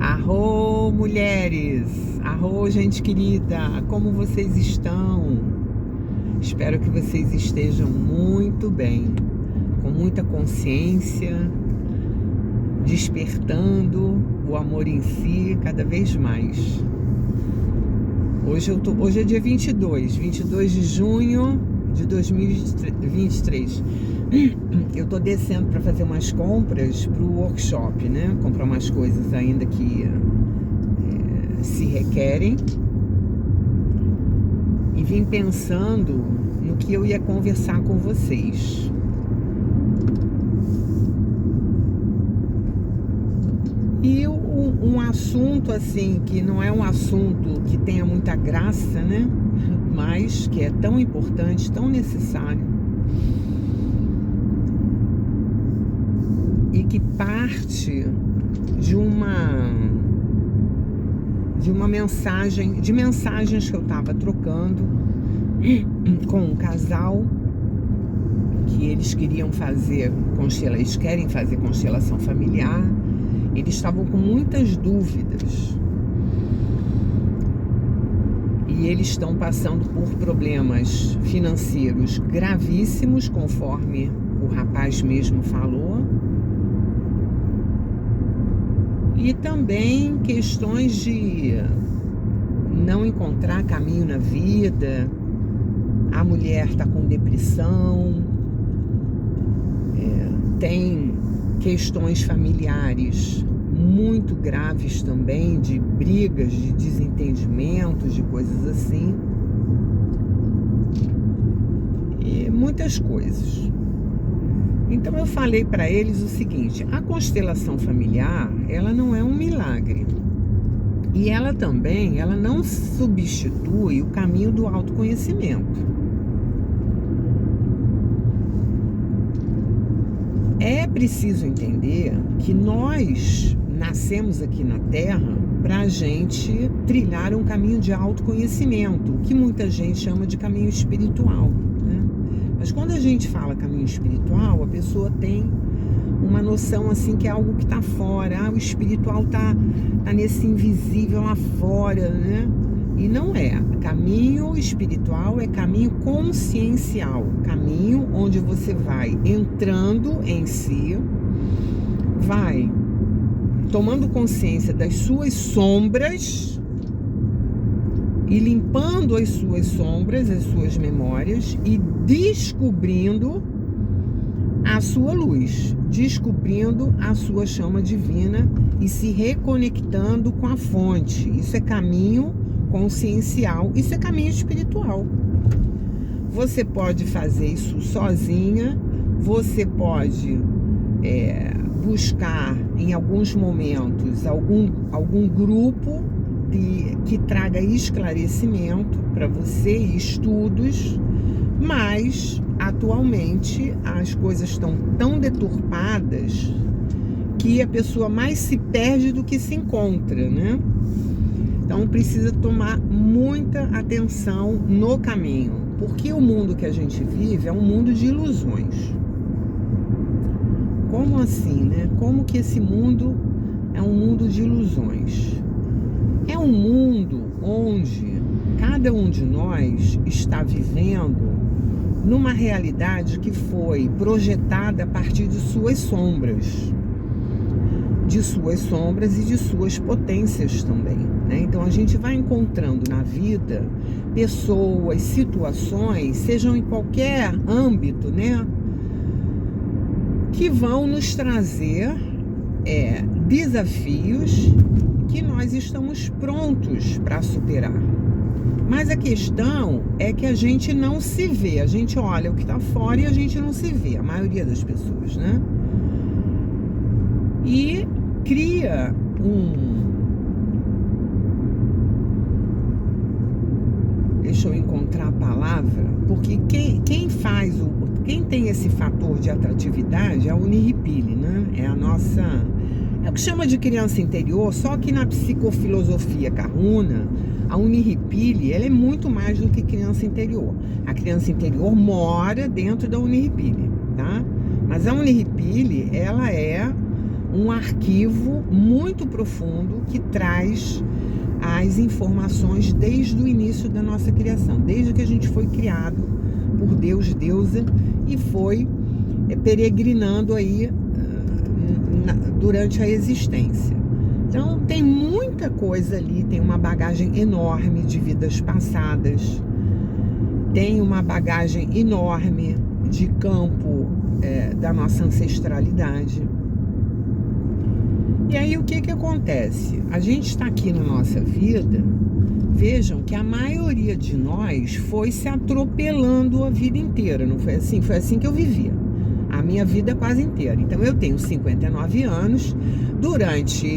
Arro, mulheres! Arro, gente querida! Como vocês estão? Espero que vocês estejam muito bem, com muita consciência, despertando o amor em si cada vez mais. Hoje é dia 22 de junho de 2023. Eu tô descendo para fazer umas compras pro workshop, né? Comprar umas coisas ainda que se requerem. E vim pensando no que eu ia conversar com vocês. E um assunto assim, que não é um assunto que tenha muita graça, né? Mas que é tão importante, tão necessário. E que parte de mensagens que eu estava trocando com um casal que eles querem fazer constelação familiar. Eles estavam com muitas dúvidas e eles estão passando por problemas financeiros gravíssimos, conforme o rapaz mesmo falou. E também questões de não encontrar caminho na vida. A mulher está com depressão, tem questões familiares muito graves também, de brigas, de desentendimentos, de coisas assim. E muitas coisas. Então eu falei para eles o seguinte: a constelação familiar, ela não é um milagre. E ela não substitui o caminho do autoconhecimento. É preciso entender que nós nascemos aqui na Terra para a gente trilhar um caminho de autoconhecimento, o que muita gente chama de caminho espiritual, né? Mas quando a gente fala caminho espiritual, a pessoa tem uma noção assim que é algo que está fora. O espiritual tá nesse invisível lá fora, né? E não é. Caminho espiritual é caminho consciencial, caminho onde você vai entrando em si, vai tomando consciência das suas sombras e limpando as suas sombras, as suas memórias, e descobrindo a sua luz, descobrindo a sua chama divina e se reconectando com a fonte. Isso é caminho consciencial, isso é caminho espiritual. Você pode fazer isso sozinha, você pode buscar em alguns momentos algum grupo que traga esclarecimento para você e estudos, mas atualmente as coisas estão tão deturpadas que a pessoa mais se perde do que se encontra, né? Então precisa tomar muita atenção no caminho, porque o mundo que a gente vive é um mundo de ilusões. Como assim, né? Como que esse mundo é um mundo de ilusões? É um mundo onde cada um de nós está vivendo numa realidade que foi projetada a partir de suas sombras. De suas sombras e de suas potências também, né? Então a gente vai encontrando na vida pessoas, situações, sejam em qualquer âmbito, né, que vão nos trazer desafios que nós estamos prontos para superar. Mas a questão é que a gente não se vê, a gente olha o que está fora e a gente não se vê, a maioria das pessoas, né? E cria deixa eu encontrar a palavra, porque quem tem esse fator de atratividade é a Uniripile, né? É o que chama de criança interior, só que na psicofilosofia Kahuna, a Uniripile, ela é muito mais do que criança interior. A criança interior mora dentro da Uniripile, tá? Mas a Uniripile, ela é um arquivo muito profundo que traz as informações desde o início da nossa criação, desde que a gente foi criado por Deus, deusa, e foi peregrinando aí durante a existência. Então tem muita coisa ali, tem uma bagagem enorme de vidas passadas, tem uma bagagem enorme de campo da nossa ancestralidade. E aí o que acontece? A gente está aqui na nossa vida, vejam que a maioria de nós foi se atropelando a vida inteira, não foi assim? Foi assim que eu vivia a minha vida quase inteira. Então eu tenho 59 anos, durante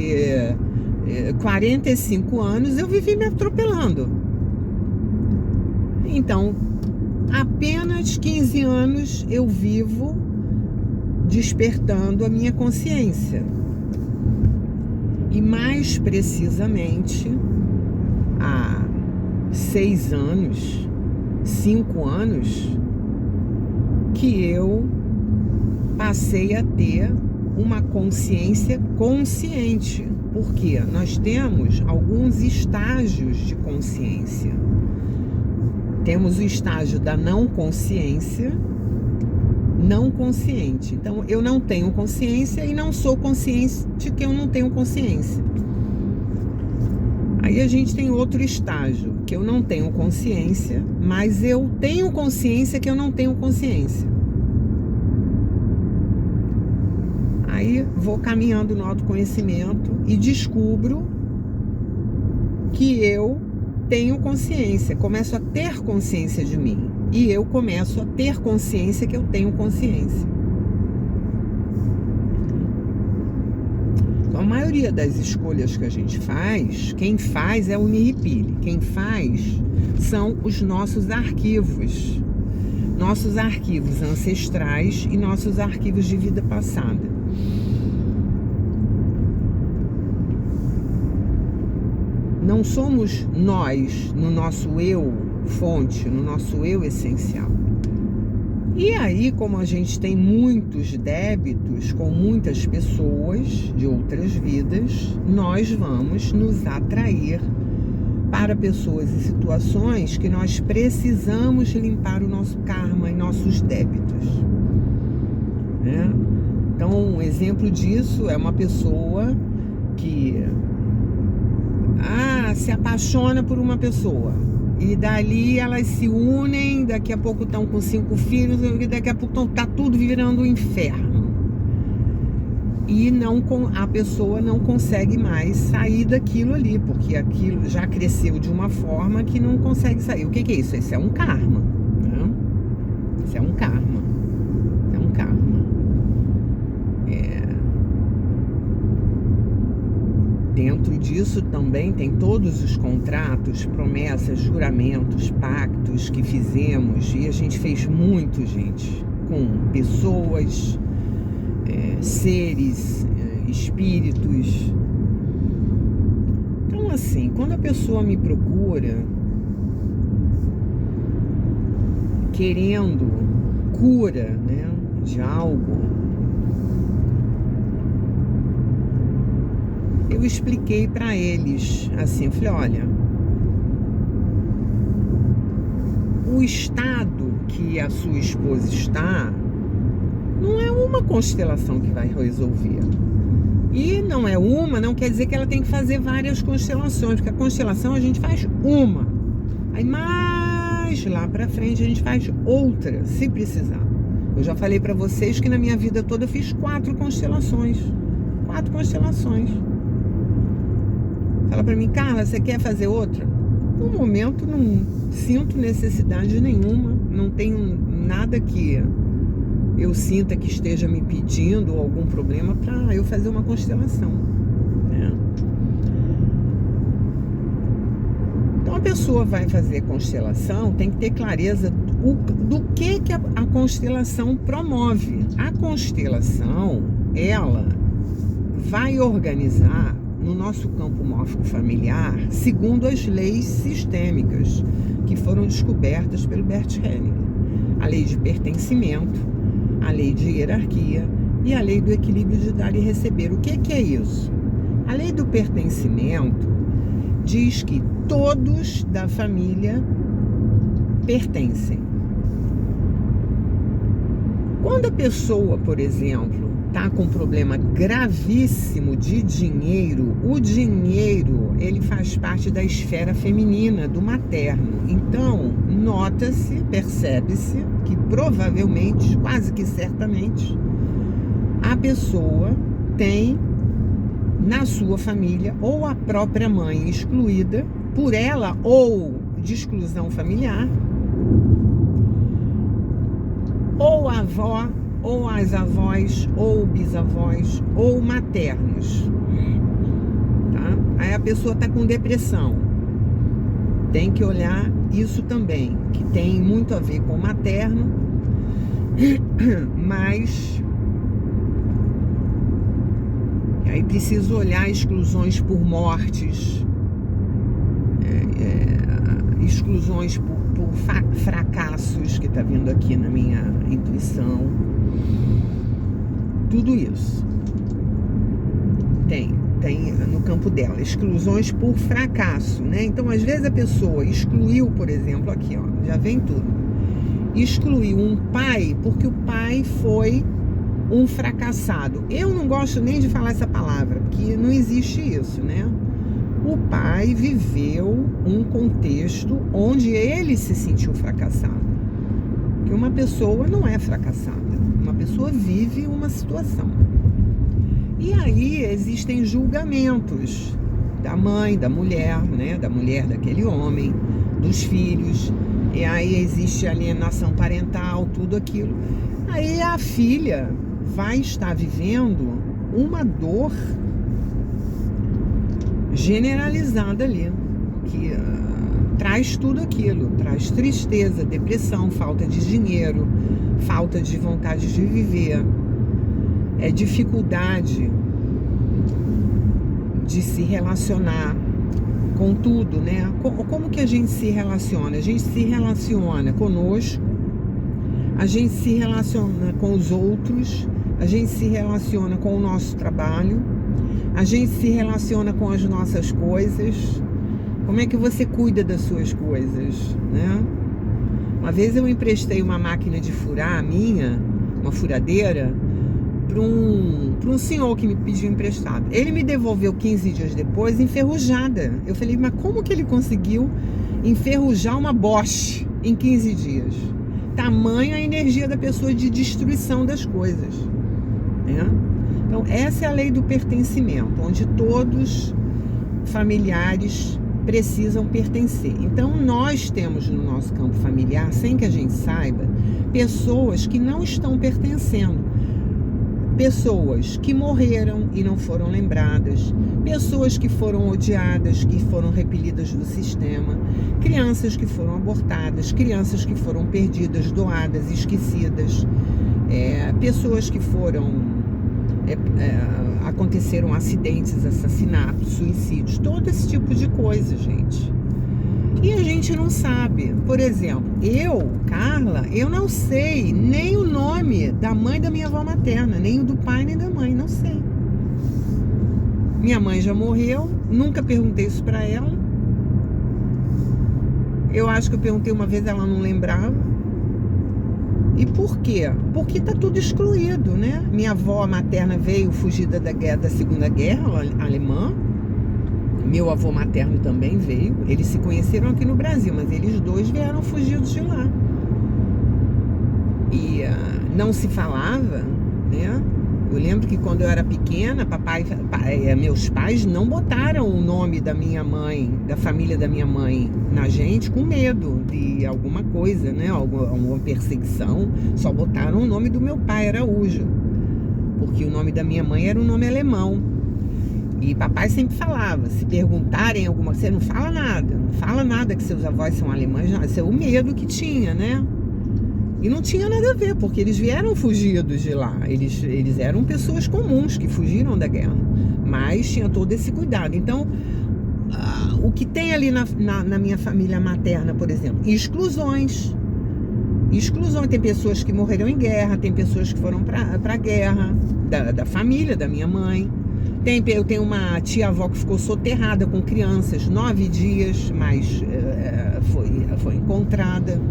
45 anos eu vivi me atropelando. Então, apenas 15 anos eu vivo despertando a minha consciência. E mais precisamente, há 6 anos, 5 anos, que eu passei a ter uma consciência consciente. Porque nós temos alguns estágios de consciência. Temos o estágio da não consciência, não consciente. Então, eu não tenho consciência e não sou consciente que eu não tenho consciência. Aí a gente tem outro estágio, que eu não tenho consciência, mas eu tenho consciência que eu não tenho consciência. Aí vou caminhando no autoconhecimento e descubro que eu tenho consciência, começo a ter consciência de mim. E eu começo a ter consciência que eu tenho consciência. Então, a maioria das escolhas que a gente faz, quem faz é o Nihipili. Quem faz são os nossos arquivos ancestrais e nossos arquivos de vida passada. Não somos nós no nosso eu fonte, no nosso eu essencial. E aí, como a gente tem muitos débitos com muitas pessoas de outras vidas, nós vamos nos atrair para pessoas e situações que nós precisamos limpar o nosso karma e nossos débitos, né? Então, um exemplo disso é uma pessoa que se apaixona por uma pessoa. E dali elas se unem, daqui a pouco estão com 5 filhos, e daqui a pouco tá tudo virando um inferno. E a pessoa não consegue mais sair daquilo ali, porque aquilo já cresceu de uma forma que não consegue sair. O que é isso? Isso é um karma, né? Isso é um karma. É um karma. Dentro disso também tem todos os contratos, promessas, juramentos, pactos que fizemos, e a gente fez muito, gente, com pessoas, seres, espíritos. Então, assim, quando a pessoa me procura querendo cura, né, de algo, eu expliquei para eles, assim, eu falei, olha, o estado que a sua esposa está não é uma constelação que vai resolver. E não é uma, não quer dizer que ela tem que fazer várias constelações, porque a constelação a gente faz uma. Aí mais lá pra frente a gente faz outra, se precisar. Eu já falei para vocês que na minha vida toda eu fiz 4 constelações. 4 constelações. Fala para mim, Carla, você quer fazer outra? No momento não sinto necessidade nenhuma, não tenho nada que eu sinta que esteja me pedindo ou algum problema para eu fazer uma constelação, né? Então a pessoa vai fazer constelação, tem que ter clareza do que a constelação promove. A constelação, ela vai organizar no nosso campo mórfico familiar segundo as leis sistêmicas que foram descobertas pelo Bert Hellinger. A lei de pertencimento, a lei de hierarquia e a lei do equilíbrio de dar e receber. O que é isso? A lei do pertencimento diz que todos da família pertencem. Quando a pessoa, por exemplo, está com um problema gravíssimo de dinheiro, o dinheiro, ele faz parte da esfera feminina, do materno. Então, nota-se, percebe-se que provavelmente, quase que certamente, a pessoa tem na sua família ou a própria mãe excluída por ela ou de exclusão familiar, ou a avó, ou as avós, ou bisavós, ou maternos, tá? Aí a pessoa está com depressão, tem que olhar isso também, que tem muito a ver com o materno, mas aí preciso olhar exclusões por mortes, exclusões por fracassos, que está vindo aqui na minha intuição. Tudo isso tem no campo dela, exclusões por fracasso, né? Então, às vezes a pessoa excluiu, por exemplo, aqui, ó, já vem tudo. Excluiu um pai porque o pai foi um fracassado. Eu não gosto nem de falar essa palavra, porque não existe isso, né? O pai viveu um contexto onde ele se sentiu fracassado. Porque uma pessoa não é fracassada. Uma pessoa vive uma situação. E aí existem julgamentos da mãe, da mulher, né? Da mulher daquele homem, dos filhos. E aí existe alienação parental, tudo aquilo. Aí a filha vai estar vivendo uma dor generalizada ali, que traz tudo aquilo, traz tristeza, depressão, falta de dinheiro, falta de vontade de viver, dificuldade de se relacionar com tudo, né? Como que a gente se relaciona? A gente se relaciona conosco, a gente se relaciona com os outros, a gente se relaciona com o nosso trabalho, a gente se relaciona com as nossas coisas. Como é que você cuida das suas coisas, né? Uma vez eu emprestei uma máquina de furar, uma furadeira, para um senhor que me pediu emprestado. Ele me devolveu 15 dias depois enferrujada. Eu falei, mas como que ele conseguiu enferrujar uma Bosch em 15 dias? Tamanha a energia da pessoa de destruição das coisas, né? Então, essa é a lei do pertencimento, onde todos familiares precisam pertencer. Então, nós temos no nosso campo familiar, sem que a gente saiba, pessoas que não estão pertencendo. Pessoas que morreram e não foram lembradas, pessoas que foram odiadas, que foram repelidas do sistema, crianças que foram abortadas, crianças que foram perdidas, doadas, esquecidas, pessoas que foram aconteceram acidentes, assassinatos, suicídios, todo esse tipo de coisa, gente. E a gente não sabe. Por exemplo, eu, Carla, eu não sei nem o nome da mãe da minha avó materna, nem o do pai, nem da mãe, não sei. Minha mãe já morreu, nunca perguntei isso pra ela. Eu acho que eu perguntei uma vez, ela não lembrava. E por quê? Porque tá tudo excluído, né? Minha avó materna veio fugida da Segunda Guerra alemã. Meu avô materno também veio. Eles se conheceram aqui no Brasil, mas eles dois vieram fugidos de lá. E não se falava, né? Eu lembro que quando eu era pequena, meus pais não botaram o nome da minha mãe, da família da minha mãe, na gente, com medo de alguma coisa, né? Alguma perseguição. Só botaram o nome do meu pai, Araújo, porque o nome da minha mãe era um nome alemão. E papai sempre falava, se perguntarem alguma coisa, você não fala nada que seus avós são alemães, não. Esse é o medo que tinha, né? E não tinha nada a ver, porque eles vieram fugidos de lá. Eles eram pessoas comuns que fugiram da guerra. Mas tinha todo esse cuidado. Então, o que tem ali na minha família materna, por exemplo, exclusões. Exclusão. Tem pessoas que morreram em guerra, tem pessoas que foram para a guerra, da família da minha mãe. Eu tenho uma tia-avó que ficou soterrada com crianças 9 dias, mas foi encontrada,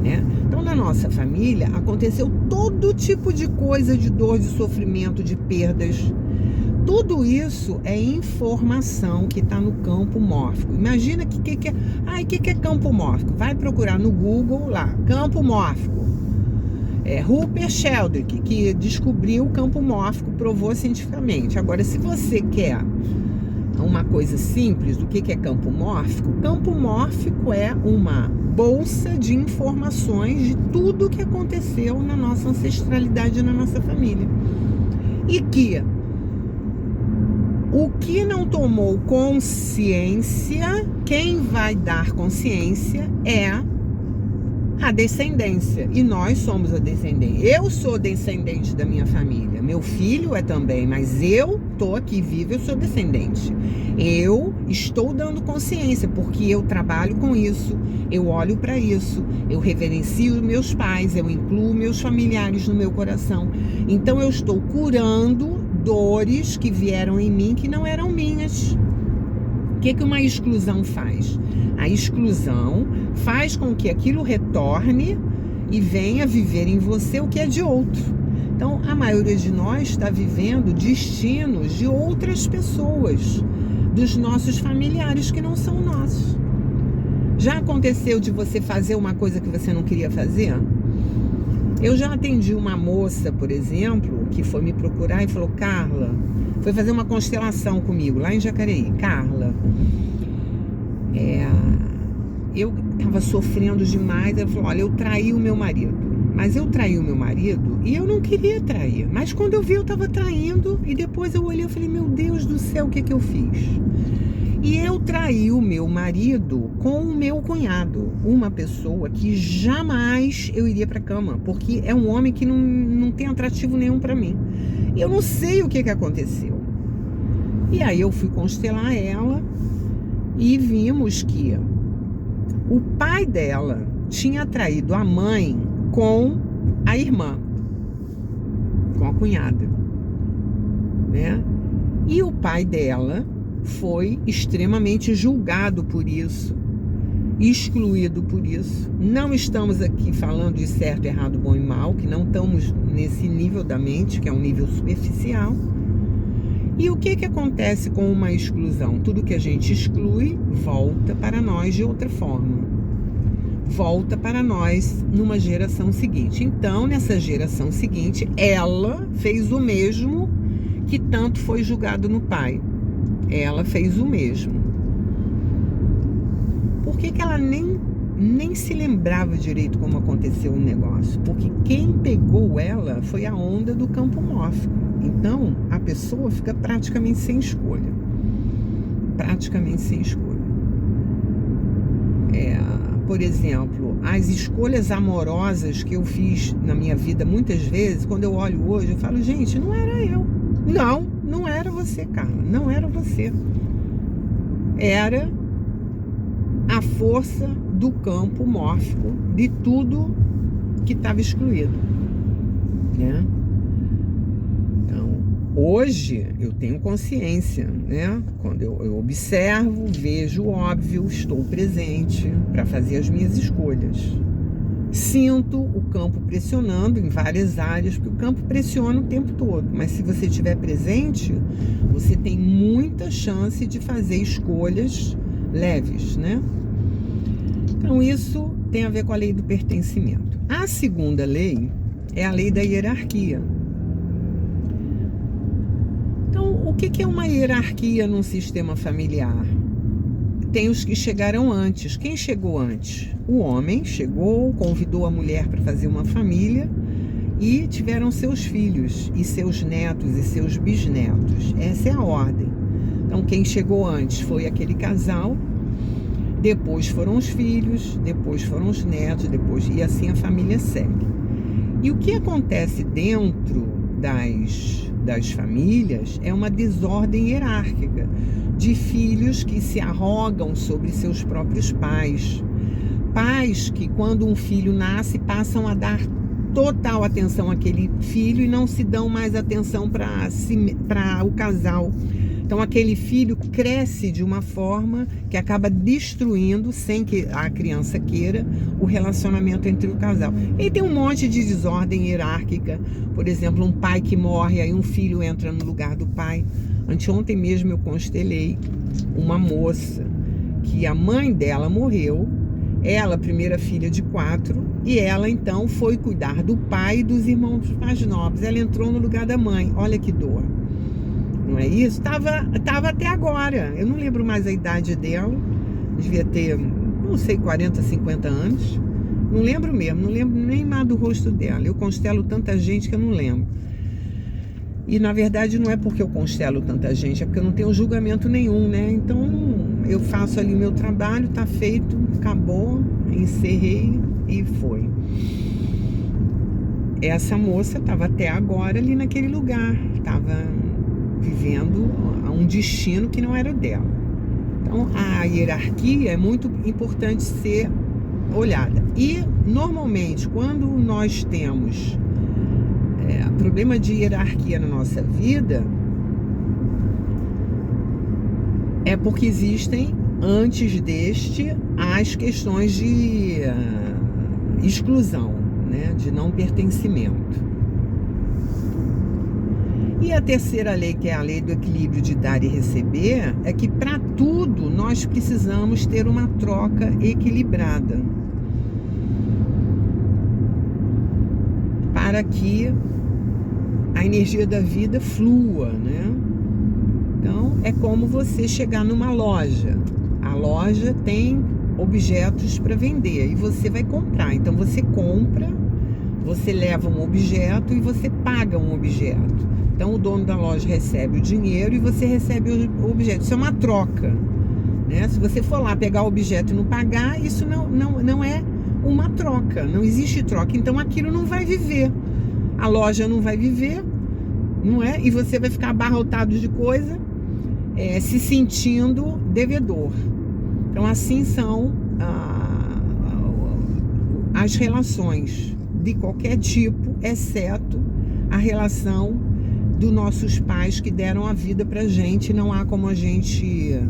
né? Então, na nossa família, aconteceu todo tipo de coisa, de dor, de sofrimento, de perdas. Tudo isso é informação que está no campo mórfico. Imagina que é... o que é campo mórfico? Vai procurar no Google lá, campo mórfico. Rupert Sheldrake, que descobriu o campo mórfico, provou cientificamente. Agora, se você quer uma coisa simples do que é campo mórfico é uma bolsa de informações de tudo que aconteceu na nossa ancestralidade, na nossa família. E que o que não tomou consciência, quem vai dar consciência é a descendência. E nós somos a descendência. Eu sou descendente da minha família. Meu filho é também, mas eu tô aqui vivo, eu sou descendente. Eu estou dando consciência, porque eu trabalho com isso, eu olho para isso, eu reverencio meus pais, eu incluo meus familiares no meu coração. Então eu estou curando dores que vieram em mim que não eram minhas. O que uma exclusão faz? A exclusão faz com que aquilo retorne e venha viver em você o que é de outro. Então, a maioria de nós está vivendo destinos de outras pessoas, dos nossos familiares que não são nossos. Já aconteceu de você fazer uma coisa que você não queria fazer? Eu já atendi uma moça, por exemplo, que foi me procurar e falou: Carla, foi fazer uma constelação comigo lá em Jacareí. Carla, eu estava sofrendo demais. Ela falou: olha, eu traí o meu marido. Mas eu traí o meu marido e eu não queria trair. Mas quando eu vi, eu estava traindo. E depois eu olhei e falei: meu Deus do céu, o que eu fiz? E eu traí o meu marido com o meu cunhado, uma pessoa que jamais eu iria para a cama, porque é um homem que não tem atrativo nenhum para mim. E eu não sei o que aconteceu. E aí eu fui constelar ela e vimos que o pai dela tinha traído a mãe com a irmã, com a cunhada, né? E o pai dela foi extremamente julgado por isso, excluído por isso. Não estamos aqui falando de certo, errado, bom e mal, que não estamos nesse nível da mente, que é um nível superficial. E o que acontece com uma exclusão? Tudo que a gente exclui volta para nós de outra forma. Volta para nós numa geração seguinte. Então, nessa geração seguinte, ela fez o mesmo que tanto foi julgado no pai. Ela fez o mesmo. Por que ela nem se lembrava direito como aconteceu o negócio? Porque quem pegou ela foi a onda do campo mórfico. Então, a pessoa fica praticamente sem escolha. Praticamente sem escolha. Por exemplo, as escolhas amorosas que eu fiz na minha vida muitas vezes, quando eu olho hoje, eu falo: gente, não era eu. Não era você, Carla. Não era você. Era a força do campo mórfico de tudo que estava excluído, né? Então, hoje eu tenho consciência, né? Quando eu observo, vejo o óbvio, estou presente para fazer as minhas escolhas. Sinto o campo pressionando em várias áreas, porque o campo pressiona o tempo todo. Mas se você estiver presente, você tem muita chance de fazer escolhas leves, né? Então, isso tem a ver com a lei do pertencimento. A segunda lei é a lei da hierarquia. Então, o que é uma hierarquia num sistema familiar? Tem os que chegaram antes. Quem chegou antes? O homem chegou, convidou a mulher para fazer uma família e tiveram seus filhos e seus netos e seus bisnetos. Essa é a ordem. Então, quem chegou antes foi aquele casal, depois foram os filhos, depois foram os netos, e assim a família segue. E o que acontece dentro das famílias é uma desordem hierárquica de filhos que se arrogam sobre seus próprios pais, pais que, quando um filho nasce, passam a dar total atenção àquele filho e não se dão mais atenção para o casal. Então aquele filho cresce de uma forma que acaba destruindo, sem que a criança queira, o relacionamento entre o casal. E tem um monte de desordem hierárquica. Por exemplo, um pai que morre, aí um filho entra no lugar do pai. Anteontem mesmo eu constelei uma moça que a mãe dela morreu, ela, primeira filha de 4, e ela então foi cuidar do pai e dos irmãos mais novos. Ela entrou no lugar da mãe. Olha que dor. Não é isso? Tava até agora. Eu não lembro mais a idade dela. Devia ter, não sei, 40, 50 anos. Não lembro mesmo. Não lembro nem mais do rosto dela. Eu constelo tanta gente que eu não lembro. E na verdade não é porque eu constelo tanta gente, é porque eu não tenho julgamento nenhum, né? Então eu faço ali o meu trabalho, tá feito, acabou, encerrei e foi. Essa moça estava até agora ali naquele lugar, estava vivendo um destino que não era o dela. Então a hierarquia é muito importante ser olhada. E normalmente quando nós temos problema de hierarquia na nossa vida, é porque existem antes deste as questões de exclusão, né, de não pertencimento. E a terceira lei, que é a lei do equilíbrio de dar e receber, é que para tudo nós precisamos ter uma troca equilibrada para que a energia da vida flua, né? Então é como você chegar numa loja. A loja tem objetos para vender e você vai comprar. Então você compra, você leva um objeto e você paga um objeto. Então o dono da loja recebe o dinheiro e você recebe o objeto. Isso é uma troca, né? Se você for lá pegar o objeto e não pagar, isso não é uma troca. Não existe troca. Então aquilo não vai viver. A loja não vai viver, não é? E você vai ficar abarrotado de coisa, se sentindo devedor. Então assim são as relações de qualquer tipo, exceto a relação dos nossos pais que deram a vida pra gente. Não há como a gente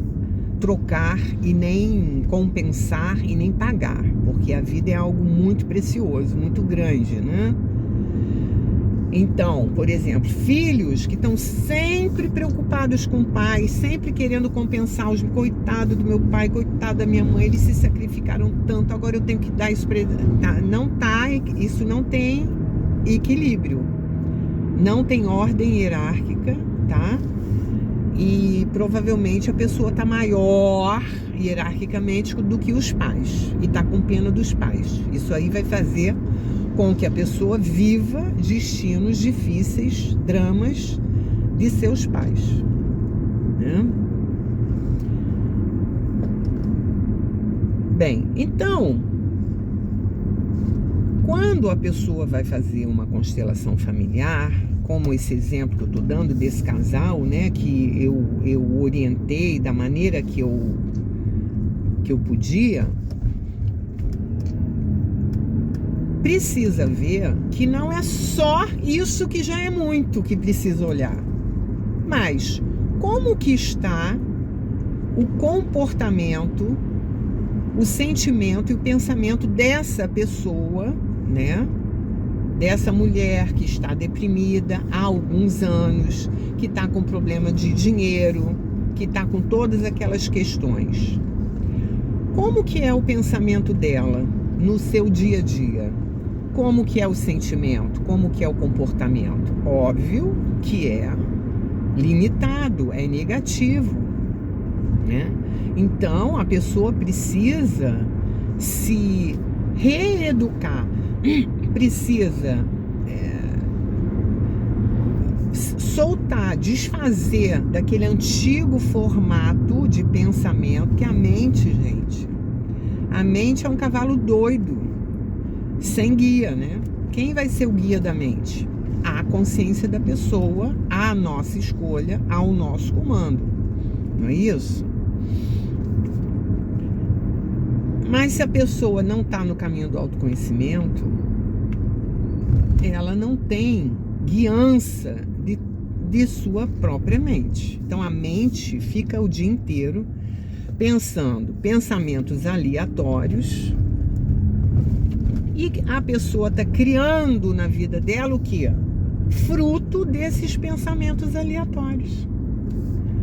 trocar e nem compensar e nem pagar, porque a vida é algo muito precioso, muito grande, né? Então, por exemplo, filhos que estão sempre preocupados com o pai, sempre querendo compensar os coitado do meu pai, coitado da minha mãe, eles se sacrificaram tanto, agora eu tenho que dar isso para ele. Isso não tem equilíbrio, não tem ordem hierárquica, tá? E provavelmente a pessoa está maior hierarquicamente do que os pais e está com pena dos pais. Isso aí vai fazer com que a pessoa viva destinos difíceis, dramas de seus pais, né? Bem, então, quando a pessoa vai fazer uma constelação familiar, como esse exemplo que eu estou dando desse casal, né, que eu orientei da maneira que eu podia, precisa ver que não é só isso que já é muito que precisa olhar, mas como que está o comportamento, o sentimento e o pensamento dessa pessoa, né? Dessa mulher que está deprimida há alguns anos, que está com problema de dinheiro, que está com todas aquelas questões. Como que é o pensamento dela no seu dia a dia? Como que é o sentimento? Como que é o comportamento? Óbvio que é limitado, é negativo, né? Então a pessoa precisa se reeducar, precisa soltar, desfazer daquele antigo formato de pensamento, que a mente, gente, a mente é um cavalo doido, sem guia, né? Quem vai ser o guia da mente? A consciência da pessoa, a nossa escolha, ao nosso comando. Não é isso? Mas se a pessoa não está no caminho do autoconhecimento, ela não tem guiança de sua própria mente. Então a mente fica o dia inteiro pensando pensamentos aleatórios e a pessoa está criando na vida dela o quê? Fruto desses pensamentos aleatórios.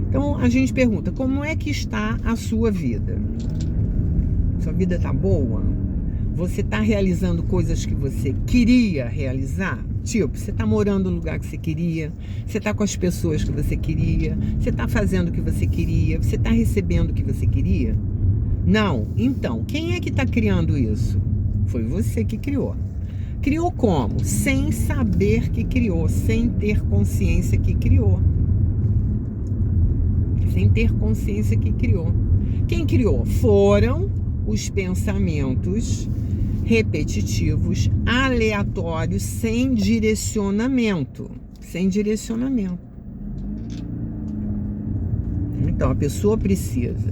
Então a gente pergunta, como é que está a sua vida? Sua vida está boa? Você está realizando coisas que você queria realizar? Tipo, você está morando no lugar que você queria, você está com as pessoas que você queria, você está fazendo o que você queria, você está recebendo o que você queria? Não. Então, quem é que está criando isso? Foi você que criou. Criou como? Sem saber que criou, sem ter consciência que criou. Sem ter consciência que criou. Quem criou? Foram os pensamentos repetitivos, aleatórios, sem direcionamento. Sem direcionamento. Então, a pessoa precisa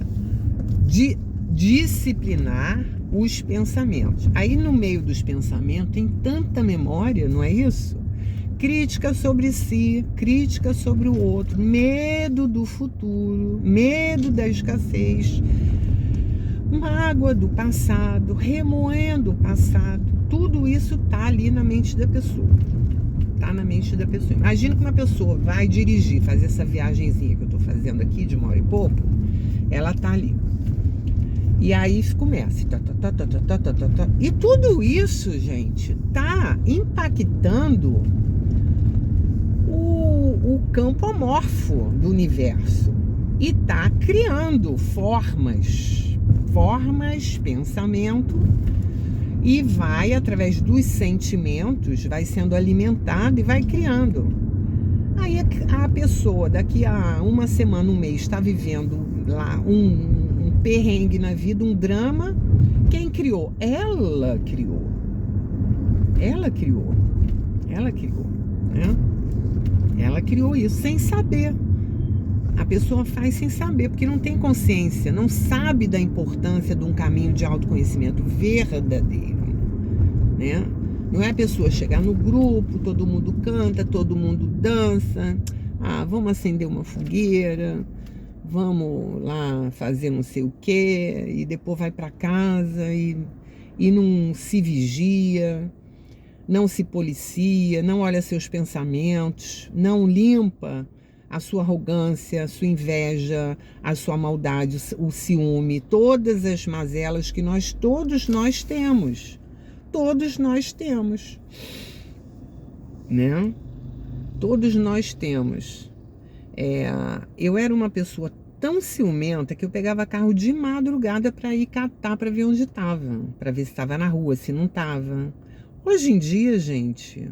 disciplinar os pensamentos. Aí, no meio dos pensamentos, tem tanta memória, não é isso? Crítica sobre si, crítica sobre o outro, medo do futuro, medo da escassez, mágoa do passado, remoendo o passado. Tudo isso está ali na mente da pessoa. Está na mente da pessoa. Imagina que uma pessoa vai dirigir, fazer essa viagenzinha que eu estou fazendo aqui, de 1 hora e pouco, ela está ali. E aí começa. E tudo isso, gente, está impactando o campo amorfo do universo. E está criando formas, pensamento, e vai, através dos sentimentos, vai sendo alimentado e vai criando. Aí a pessoa, daqui a uma semana, um mês, está vivendo lá um perrengue na vida, um drama. Quem criou? Ela criou. Ela criou, né? Ela criou isso sem saber. A pessoa faz sem saber, porque não tem consciência, não sabe da importância de um caminho de autoconhecimento verdadeiro, né? Não é a pessoa chegar no grupo, todo mundo canta, todo mundo dança, vamos acender uma fogueira, vamos lá fazer não sei o quê, e depois vai para casa e não se vigia, não se policia, não olha seus pensamentos, não limpa a sua arrogância, a sua inveja, a sua maldade, o ciúme, todas as mazelas que todos nós temos. Todos nós temos, né? Todos nós temos. Eu era uma pessoa tão ciumenta que eu pegava carro de madrugada para ir catar, para ver onde estava, para ver se estava na rua, se não estava. Hoje em dia, gente,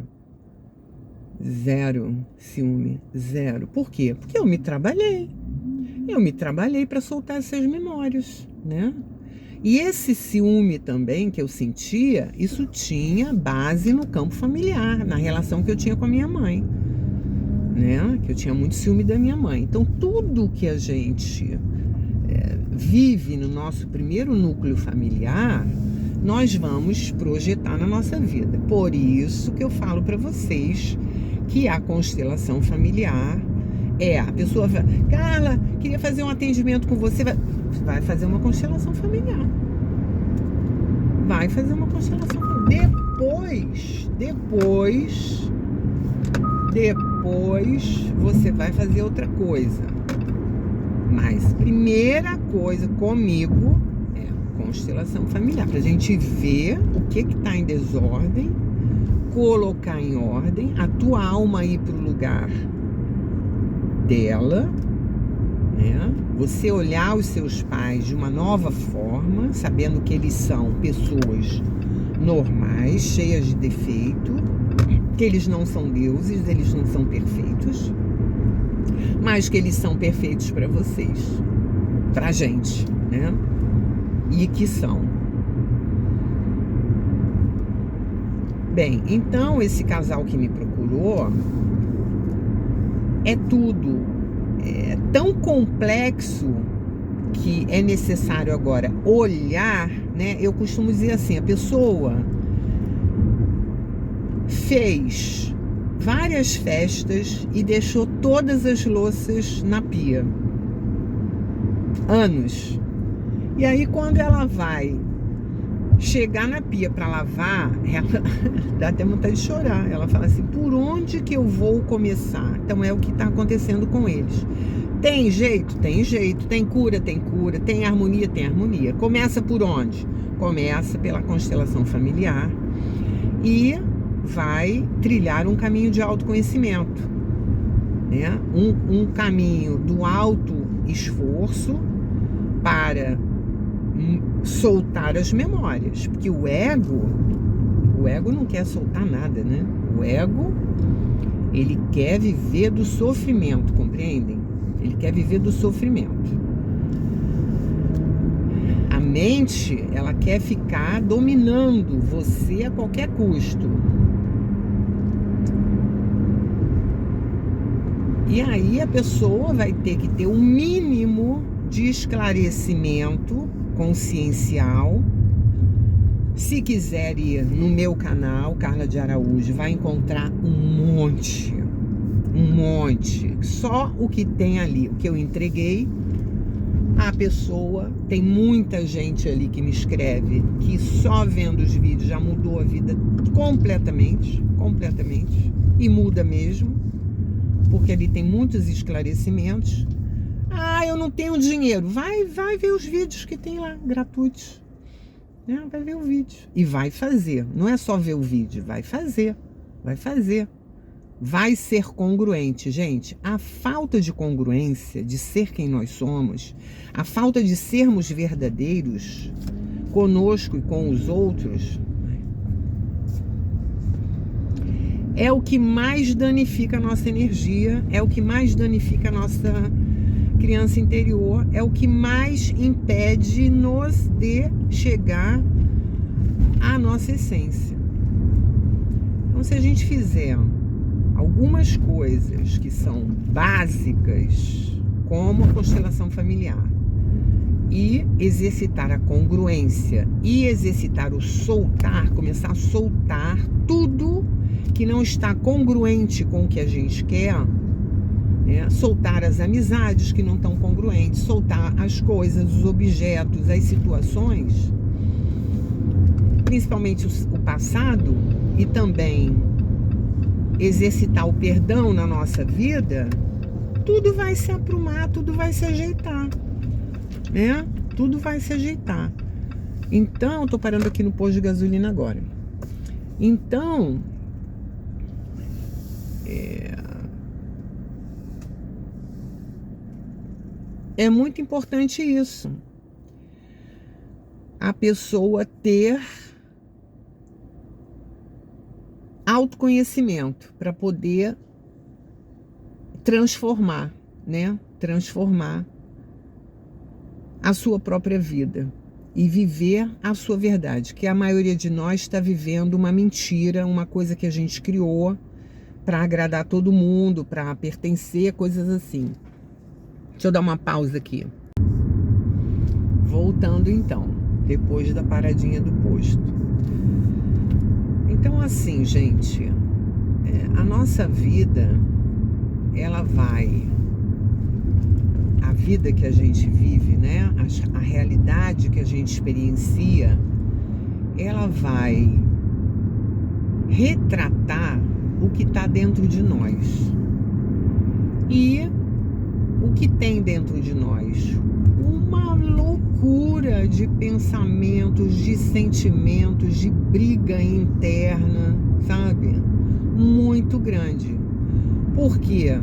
zero ciúme, zero. Por quê? Porque eu me trabalhei para soltar essas memórias, né? E esse ciúme também que eu sentia, isso tinha base no campo familiar, na relação que eu tinha com a minha mãe, né? Que eu tinha muito ciúme da minha mãe. Então tudo que a gente vive no nosso primeiro núcleo familiar, nós vamos projetar na nossa vida. Por isso que eu falo para vocês que a constelação familiar a pessoa fala, Carla, queria fazer um atendimento com você. Vai fazer uma constelação familiar. Vai fazer uma constelação familiar. Depois você vai fazer outra coisa. Mas primeira coisa comigo é constelação familiar, pra gente ver o que tá em desordem, colocar em ordem, a tua alma ir pro lugar dela, né? Você olhar os seus pais de uma nova forma, sabendo que eles são pessoas normais, cheias de defeito, que eles não são deuses, eles não são perfeitos, mas que eles são perfeitos para vocês, pra gente, né? E que são. Bem, então esse casal que me procurou é tão complexo que é necessário agora olhar, né? Eu costumo dizer assim, a pessoa fez várias festas e deixou todas as louças na pia. Anos. E aí quando ela vai chegar na pia para lavar, ela dá até vontade de chorar. Ela fala assim, por onde que eu vou começar? Então é o que está acontecendo com eles. Tem jeito? Tem jeito. Tem cura? Tem cura. Tem harmonia? Tem harmonia. Começa por onde? Começa pela constelação familiar e vai trilhar um caminho de autoconhecimento, né? Um caminho do auto-esforço para soltar as memórias, porque o ego não quer soltar nada, né? O ego, ele quer viver do sofrimento, compreendem? Ele quer viver do sofrimento. A mente, ela quer ficar dominando você a qualquer custo. E aí a pessoa vai ter que ter um mínimo de esclarecimento consciencial. Se quiser ir no meu canal, Carla de Araújo, vai encontrar um monte. Só o que tem ali, o que eu entreguei, a pessoa, tem muita gente ali que me escreve, que só vendo os vídeos já mudou a vida completamente, e muda mesmo, porque ali tem muitos esclarecimentos. Ah, eu não tenho dinheiro. Vai ver os vídeos que tem lá, gratuitos. Vai ver o vídeo. E vai fazer. Não é só ver o vídeo, vai fazer. Vai ser congruente, gente. A falta de congruência, de ser quem nós somos, a falta de sermos verdadeiros conosco e com os outros, é o que mais danifica a nossa energia, é o que mais danifica a nossa criança interior, é o que mais impede-nos de chegar à nossa essência. Então, se a gente fizer algumas coisas que são básicas, como a constelação familiar, e exercitar a congruência, e exercitar o soltar, começar a soltar tudo que não está congruente com o que a gente quer, né? Soltar as amizades que não estão congruentes, soltar as coisas, os objetos, as situações, principalmente o passado, e também exercitar o perdão na nossa vida, tudo vai se aprumar, tudo vai se ajeitar, né? Tudo vai se ajeitar. Então, eu tô parando aqui no posto de gasolina agora. Então, é muito importante isso. A pessoa ter autoconhecimento para poder transformar, né? Transformar a sua própria vida e viver a sua verdade, que a maioria de nós está vivendo uma mentira, uma coisa que a gente criou para agradar todo mundo, para pertencer, coisas assim. Deixa eu dar uma pausa aqui. Voltando então, depois da paradinha do posto. Então, assim, gente, a nossa vida, ela vai... A vida que a gente vive, né? A realidade que a gente experiencia, ela vai retratar o que está dentro de nós. E o que tem dentro de nós? Uma loucura de pensamentos, de sentimentos, de briga interna, sabe? Muito grande. Porque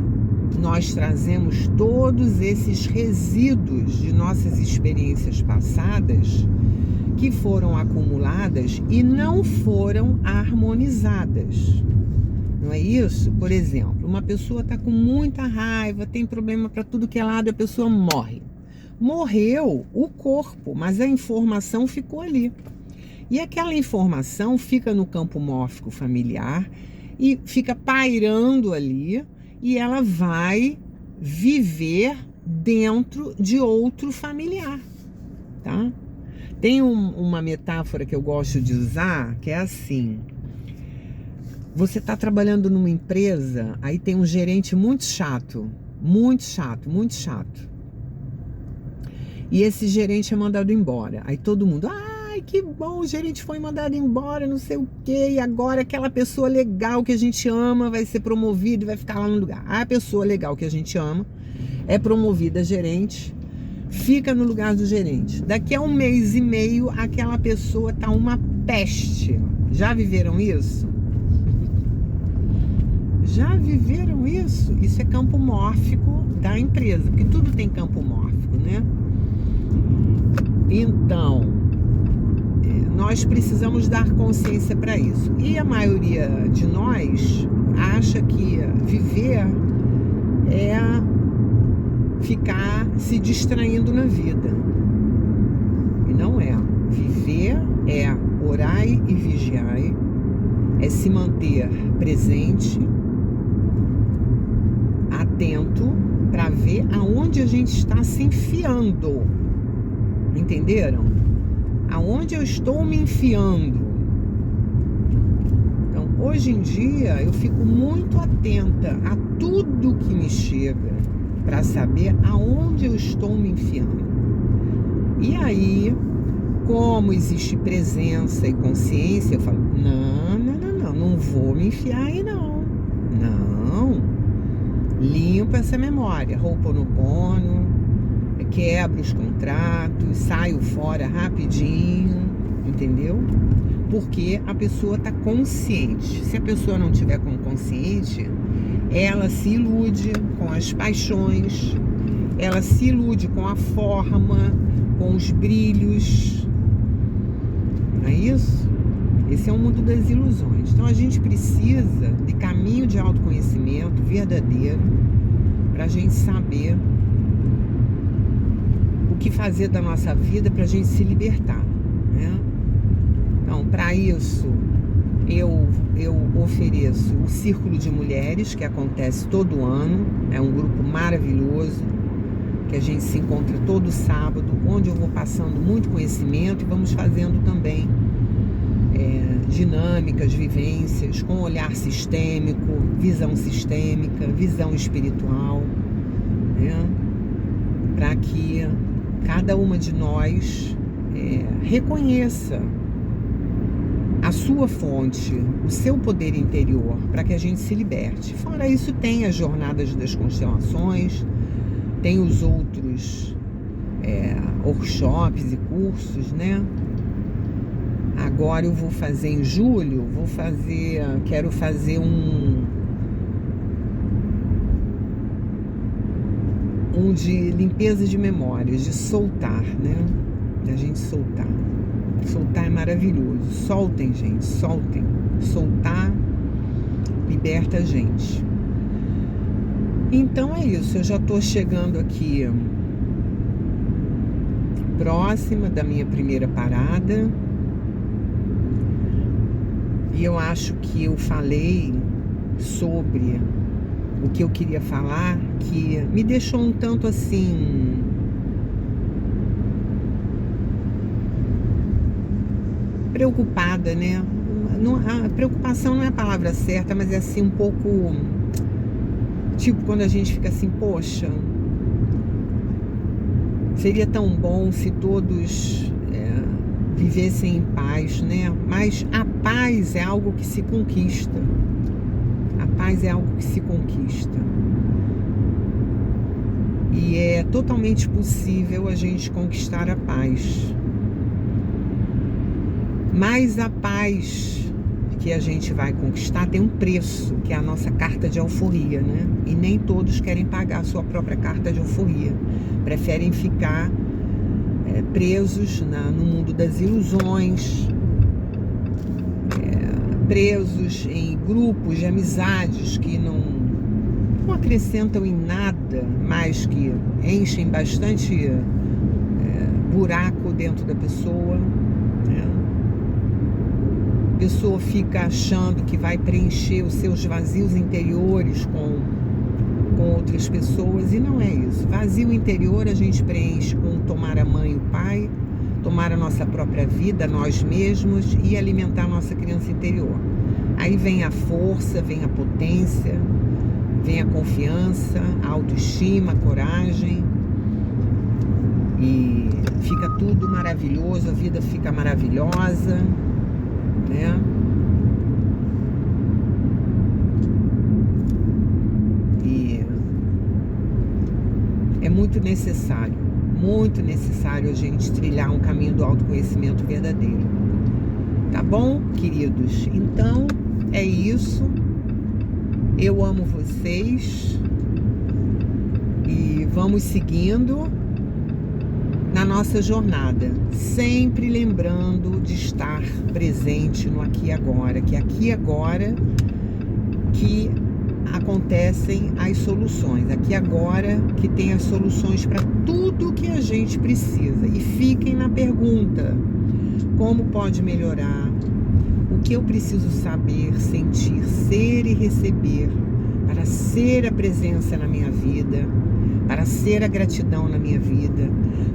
nós trazemos todos esses resíduos de nossas experiências passadas que foram acumuladas e não foram harmonizadas. Não é isso? Por exemplo, uma pessoa está com muita raiva, tem problema para tudo que é lado, a pessoa morre. Morreu o corpo, mas a informação ficou ali. E aquela informação fica no campo mórfico familiar e fica pairando ali, e ela vai viver dentro de outro familiar, tá? Tem uma metáfora que eu gosto de usar, que é assim: você está trabalhando numa empresa, aí tem um gerente muito chato, muito chato, muito chato. E esse gerente é mandado embora. Aí todo mundo, ai, que bom, o gerente foi mandado embora, não sei o quê. E agora aquela pessoa legal que a gente ama vai ser promovida e vai ficar lá no lugar. A pessoa legal que a gente ama é promovida a gerente, fica no lugar do gerente. Daqui a 1 mês e meio, aquela pessoa tá uma peste. Já viveram isso? Já viveram isso? Isso é campo mórfico da empresa, porque tudo tem campo mórfico, né? Então, nós precisamos dar consciência para isso. E a maioria de nós acha que viver é ficar se distraindo na vida. E não é. Viver é orai e vigiai, é se manter presente, atento, para ver aonde a gente está se enfiando. Entenderam? Aonde eu estou me enfiando? Então, hoje em dia, eu fico muito atenta a tudo que me chega para saber aonde eu estou me enfiando. E aí, como existe presença e consciência, eu falo, não vou me enfiar aí não. Não. Limpo essa memória, Ho'oponopono, quebro os contratos, saio fora rapidinho, entendeu? Porque a pessoa está consciente. Se a pessoa não tiver com consciente, ela se ilude com as paixões, ela se ilude com a forma, com os brilhos. Não é isso? Esse é o mundo das ilusões. Então a gente precisa de caminho de autoconhecimento verdadeiro para a gente saber o que fazer da nossa vida para a gente se libertar, né? Então, para isso, eu ofereço o Círculo de Mulheres, que acontece todo ano. É um grupo maravilhoso, que a gente se encontra todo sábado, onde eu vou passando muito conhecimento e vamos fazendo também dinâmicas, vivências, com olhar sistêmico, visão sistêmica, visão espiritual, né? Para que cada uma de nós reconheça a sua fonte, o seu poder interior, para que a gente se liberte. Fora isso, tem as jornadas das constelações, tem os outros workshops e cursos, né? Agora eu vou fazer em julho, quero fazer um de limpeza de memórias, de soltar, né? Da gente soltar. Soltar é maravilhoso. Soltem, gente, soltem. Soltar liberta a gente. Então é isso, eu já tô chegando aqui próxima da minha primeira parada. E eu acho que eu falei sobre o que eu queria falar, que me deixou um tanto assim preocupada, né? A preocupação não é a palavra certa, mas é assim um pouco tipo quando a gente fica assim, poxa, seria tão bom se todos vivessem em paz, né? Mas a paz é algo que se conquista. A paz é algo que se conquista. E é totalmente possível a gente conquistar a paz. Mas a paz que a gente vai conquistar tem um preço, que é a nossa carta de alforria, né? E nem todos querem pagar a sua própria carta de alforria. Preferem ficar presos no mundo das ilusões, presos em grupos de amizades que não acrescentam em nada, mas que enchem bastante buraco dentro da pessoa, né? A pessoa fica achando que vai preencher os seus vazios interiores com com outras pessoas, e não é isso. Vazio interior a gente preenche com tomar a mãe e o pai, tomar a nossa própria vida, nós mesmos, e alimentar a nossa criança interior. Aí vem a força, vem a potência, vem a confiança, a autoestima, a coragem, e fica tudo maravilhoso, a vida fica maravilhosa, né? E é muito necessário a gente trilhar um caminho do autoconhecimento verdadeiro. Tá bom, queridos? Então, é isso. Eu amo vocês e vamos seguindo na nossa jornada, sempre lembrando de estar presente no aqui e agora, que aqui e agora que acontecem as soluções, aqui e agora que tem as soluções para tudo que a gente precisa. E fiquem na pergunta: como pode melhorar? O que eu preciso saber, sentir, ser e receber para ser a presença na minha vida, para ser a gratidão na minha vida,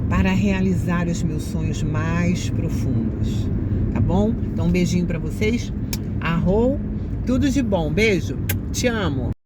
para realizar os meus sonhos mais profundos, tá bom? Então um beijinho para vocês, arrou, tudo de bom, beijo, te amo!